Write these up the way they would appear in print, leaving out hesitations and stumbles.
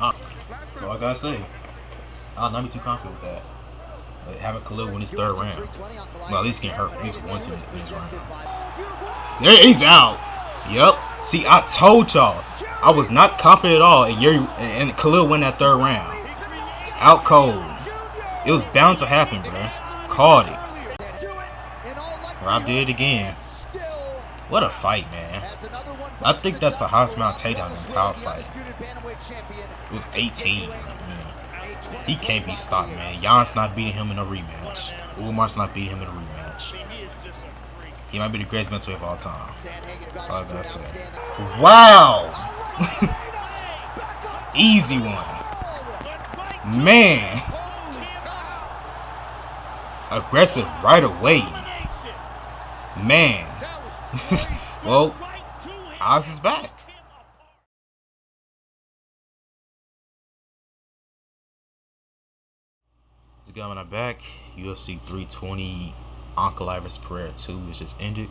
That's all I gotta say. I'll not be too confident with that. But having Khalil win his third round. Well, at least get hurt. At least one team in his round. There, he's out. Yep. See, I told y'all. I was not confident at all. And Khalil win that third round. Out cold. It was bound to happen, bro. Called it. Rob did it again. What a fight, man. I think that's the highest amount of takedowns in the entire fight. It was 18. Man. He can't be stopped, man. Jan's not beating him in a rematch. Umar's not beating him in a rematch. He might be the greatest middleweight of all time. That's all I gotta say. Wow! Easy one. Man. Aggressive right away. Man. Well, Alex is back. What's going on? I'm back. UFC 320 Ankalaev vs. Pereira 2 is just ended.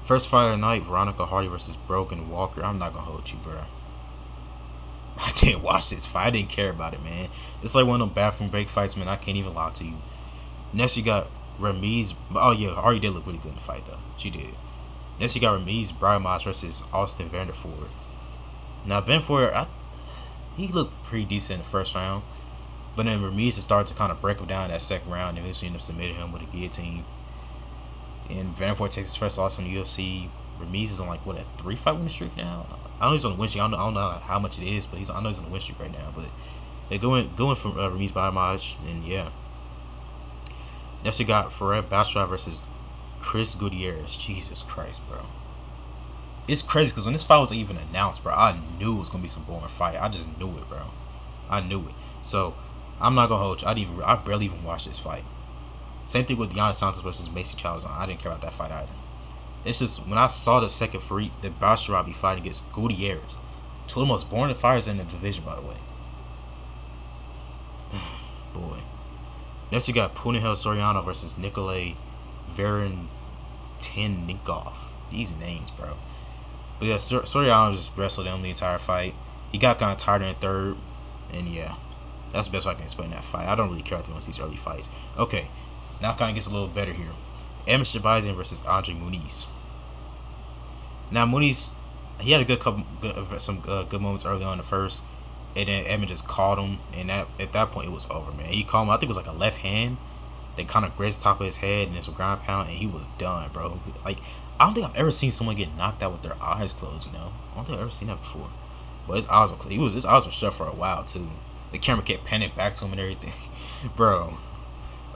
First fight of the night, Veronica Hardy versus Brogan Walker. I'm not gonna hold you, bro. I didn't watch this fight. I didn't care about it, man. It's like one of them bathroom break fights, man. I can't even lie to you. Next, you got Ramiz. Oh, yeah, Hardy did look really good in the fight, though. She did. Next, you got Ramiz Brahimaj versus Austin Vanderford. Now, Vanderford, he looked pretty decent in the first round. But then Ramiz started to kind of break him down in that second round and eventually ended up submitting him with a guillotine. And Vanderford takes his first loss in the UFC. Ramiz is on, like, what, a 3-fight winning streak now? I know he's on the win streak. I don't know how much it is, but I know he's on the win streak right now. But they're going from Ramiz Brahimaj, and yeah. Next, you got Farid Basharat versus Chris Gutierrez. Jesus Christ, bro. It's crazy because when this fight was even announced, bro, I knew it was going to be some boring fight. I just knew it, bro. I knew it. So, I'm not going to hold you. I barely even watched this fight. Same thing with Deontay Santos versus Macy Chiasson. I didn't care about that fight either. It's just, when I saw the second fight, that Basharat be fighting against Gutierrez. Two of the most boring fighters in the division, by the way. Boy. Next, you got Punahel Soriano versus Nikolay Varentinnikov. These names, bro. But yeah, Soriano just wrestled him the entire fight. He got kind of tired in the third. And yeah, that's the best way I can explain that fight. I don't really care about these early fights. Okay, now it kind of gets a little better here. Edmund Shabazian versus Andre Muniz. Now, Muniz, he had a good moments early on in the first. And then Edmund just caught him, and at that point it was over, man. He caught him, I think it was like a left hand that kind of grazed the top of his head, and it's a ground pound, and he was done, bro. Like, I don't think I've ever seen someone get knocked out with their eyes closed, you know? I don't think I've ever seen that before. But his eyes were closed. His eyes were shut for a while, too. The camera kept panning back to him and everything. Bro.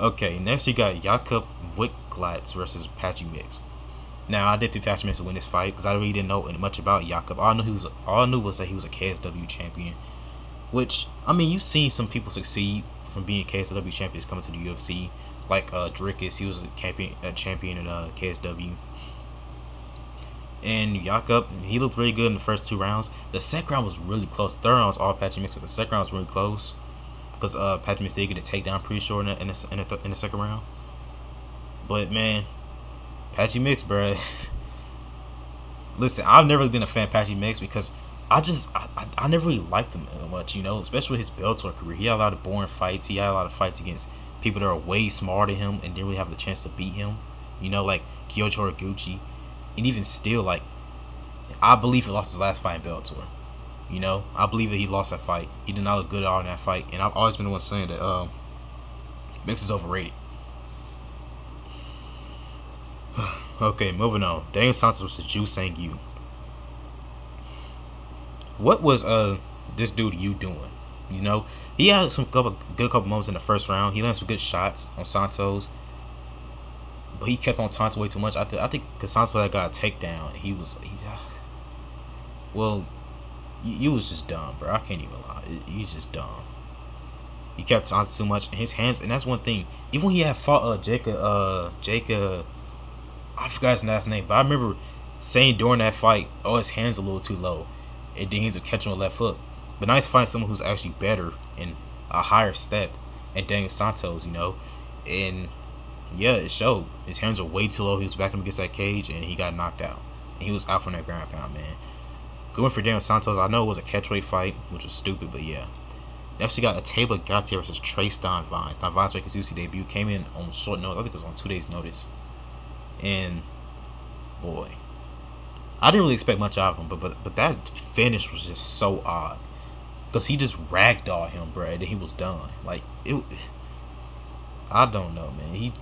Okay, next you got Jakub Wicklatz versus Patchy Mix. Now, I did pick Patchy Mix to win this fight, because I really didn't know much about Jakub. All I knew was that he was a KSW champion. Which, I mean, you've seen some people succeed from being KSW champions coming to the UFC. Like Drickus, he was a champion in KSW. And Jakub, he looked really good in the first 2 rounds. The second round was really close. The third round was all Patchy Mix, but the second round was really close. Because Patchy Mix did get a takedown pretty sure in the second round. But, man, Patchy Mix, bruh. Listen, I've never really been a fan of Patchy Mix because I never really liked him much, you know, especially with his Bellator career. He had a lot of boring fights. He had a lot of fights against people that are way smarter than him and didn't really have the chance to beat him. You know, like Kyoto Horiguchi. And even still, like, I believe he lost his last fight in Bellator. You know, I believe that he lost that fight. He did not look good at all in that fight. And I've always been the one saying that Mix is overrated. Okay, moving on. Daniel Santos versus Ju Sang Yu. What was this dude you doing? You know, he had some good couple moments in the first round. He landed some good shots on Santos, but he kept on taunting way too much. I think because Santos had got a takedown, well, you was just dumb, bro. I can't even lie. He's just dumb. He kept taunting too much, and his hands. And that's one thing. Even when he had fought Jacob, I forgot his last name, but I remember saying during that fight, "Oh, his hands a little too low." And then he's catching with left hook. But now he's fighting someone who's actually better and a higher step at Daniel Santos, you know. And yeah, it showed. His hands are way too low. He was backing him against that cage and he got knocked out. And he was out from that ground pound, man. Going for Daniel Santos, I know it was a catchweight fight, which was stupid, but yeah. Next, you got Ateba Gautier versus Trayston Vines. Now, Vines making his UFC debut, came in on short notice. I think it was on 2 days' notice. And, boy, I didn't really expect much out of him, but that finish was just so odd. Because he just ragdolled him, bro, and then he was done. Like, I don't know, man.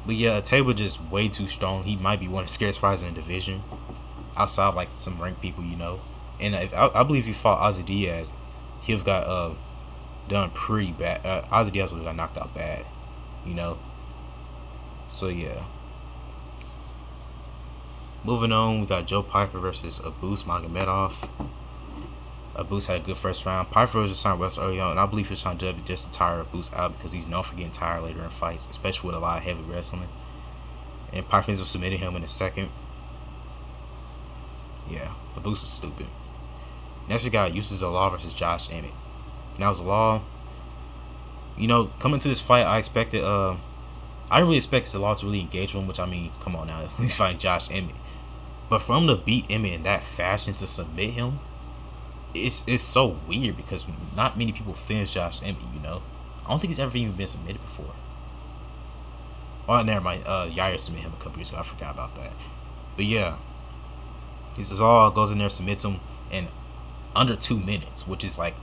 But yeah, Ateba just way too strong. He might be one of the scariest fighters in the division. Outside of, like, some ranked people, you know. And I believe if he fought Ozzy Diaz, he'd have got done pretty bad. Ozzy Diaz would have got knocked out bad, you know. So yeah. Moving on, we got Joe Pyfer versus Abus Magomedov. Abus had a good first round. Pyfer was just trying to wrestle early on, and I believe he's trying to just tire Abus out because he's known for getting tired later in fights, especially with a lot of heavy wrestling. And Pyfer ends up submitting him in the second. Yeah, Abus is stupid. Next, we got Yusuf Zalal versus Josh Emmett. Now, Zalal, you know, coming to this fight, I expected, I didn't really expect Zalal to really engage with him, which, I mean, come on now, he's fighting Josh Emmett. But for him to beat Emmett in that fashion, to submit him, it's so weird because not many people finish Josh Emmett, you know. I don't think he's ever even been submitted before. Oh, never mind, Yair submitted him a couple years ago, I forgot about that. But yeah, Zalal goes in there, submits him, and under 2 minutes, which is like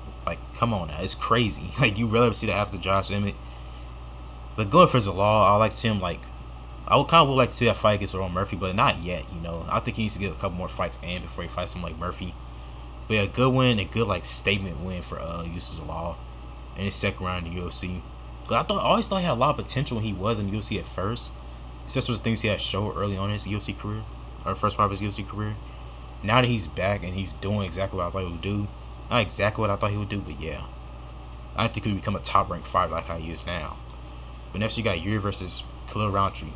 come on now, it's crazy. Like, you rarely see that happen to Josh Emmett. But going for Zalal, I like to see him, like, I would like to see that fight against Earl Murphy, but not yet, you know. I think he needs to get a couple more fights in before he fights someone like Murphy. But yeah, a good win, a good like statement win for Yusuf Zalal in his second round in the UFC. Cause I always thought he had a lot of potential when he was in the UFC at first, especially with things he had showed early on in his UFC career, or first part of his UFC career. Now that he's back and he's doing exactly what I thought he would do, not exactly what I thought he would do, but yeah, I think he would become a top-ranked fighter like how he is now. But next you got Yuri versus Khalil Rountree.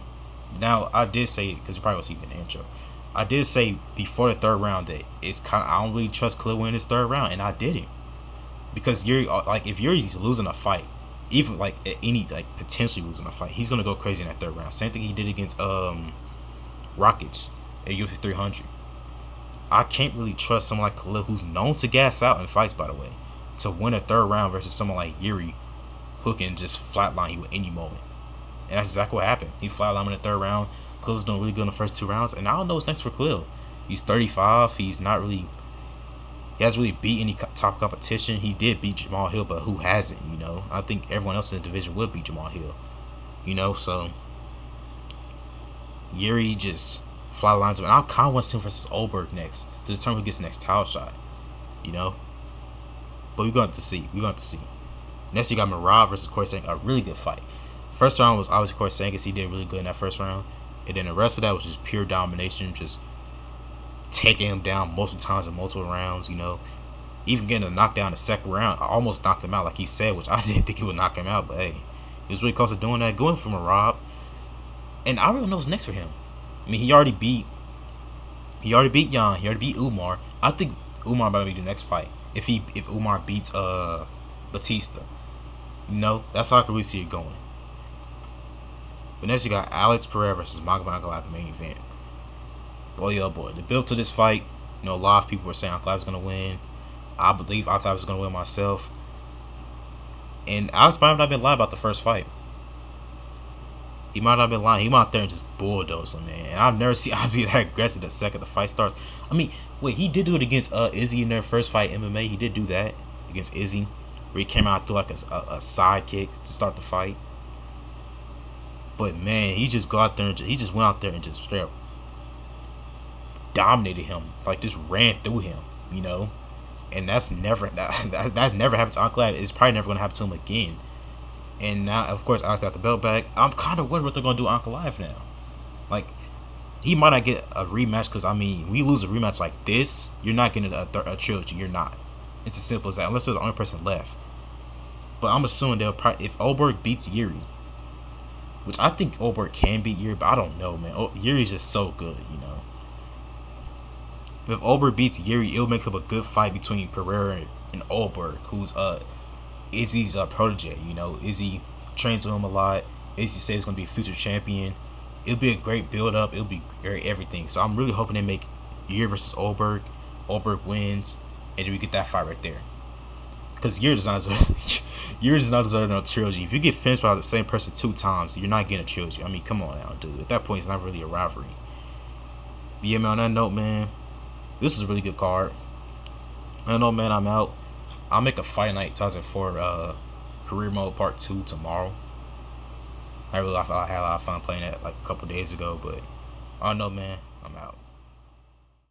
Now, I did say, because you probably won't see me in the intro, I did say before the third round that it's kind of, I don't really trust Khalil winning his third round, and I didn't. Because Yuri, like, if Yuri's losing a fight, even like at any, like, potentially losing a fight, he's gonna go crazy in that third round. Same thing he did against Rakic at UFC 300. I can't really trust someone like Khalil, who's known to gas out in fights, by the way, to win a third round versus someone like Yuri, who can just flatline you at any moment. And that's exactly what happened. He flatlined him in the third round. Khalil's doing really good in the first 2 rounds, and I don't know what's next for Khalil. He's 35. He hasn't really beat any top competition. He did beat Jamal Hill, but who hasn't, you know? I think everyone else in the division would beat Jamal Hill, you know? So Yuri just flatlines him, and I kind of want to see him versus Oberg next to determine who gets the next title shot, you know? But we're going to see. Next, you got Merab versus Corey Sankis, a really good fight. First round was obviously Corey Sankis. He did really good in that first round. And then the rest of that was just pure domination, just taking him down multiple times in multiple rounds, you know. Even getting a knockdown in the second round, I almost knocked him out, like he said, which I didn't think he would knock him out, but hey, he was really close to doing that, going for Merab. And I don't really know what's next for him. I mean, he already beat Jan, he already beat Umar. I think Umar might be the next fight if Umar beats Batista. You know, that's how I can really see it going. But next you got Alex Pereira versus Ankalaev in the main event. Boy, oh boy, the build to this fight, you know, a lot of people were saying Ankalaev is gonna win. I believe Ankalaev is gonna win myself. And Alex might not have been lying about the first fight. He might not have been lying. He went out there and just bulldozed him, man. And I've never seen Alex be that aggressive the second the fight starts. I mean, wait, he did do it against Izzy in their first fight MMA. He did do that against Izzy, where he came out through like a side kick to start the fight. But man, he just went out there and just straight up dominated him, like just ran through him, you know. And that never happened to Ankalaev. It's probably never gonna happen to him again. And now, of course, Ankalaev got the belt back. I'm kind of wondering what they're gonna do to Ankalaev now. Like, he might not get a rematch because I mean, when you lose a rematch like this, you're not getting a trilogy. You're not. It's as simple as that, unless they're the only person left. But I'm assuming they'll probably, if Oberg beats Yuri, which I think Oberg can beat Yuri, but I don't know, man. Yuri's just so good, you know. If Oberg beats Yuri, it'll make up a good fight between Pereira and Oberg, who's Izzy's protege, you know. Izzy trains with him a lot. Izzy says he's going to be a future champion. It'll be a great build-up. It'll be great everything. So I'm really hoping they make Year versus Oberg. Oberg wins, and then we get that fight right there. Because Year does not deserve no trilogy. If you get finished by the same person 2 times, you're not getting a trilogy. I mean, come on now, dude. At that point, it's not really a rivalry. But yeah, man, on that note, man, this is a really good card. I don't know, man, I'm out. I'll make a Fight Night 2004 Career Mode Part 2 tomorrow. I had a lot of fun playing that like a couple days ago, but I don't know, man. I'm out.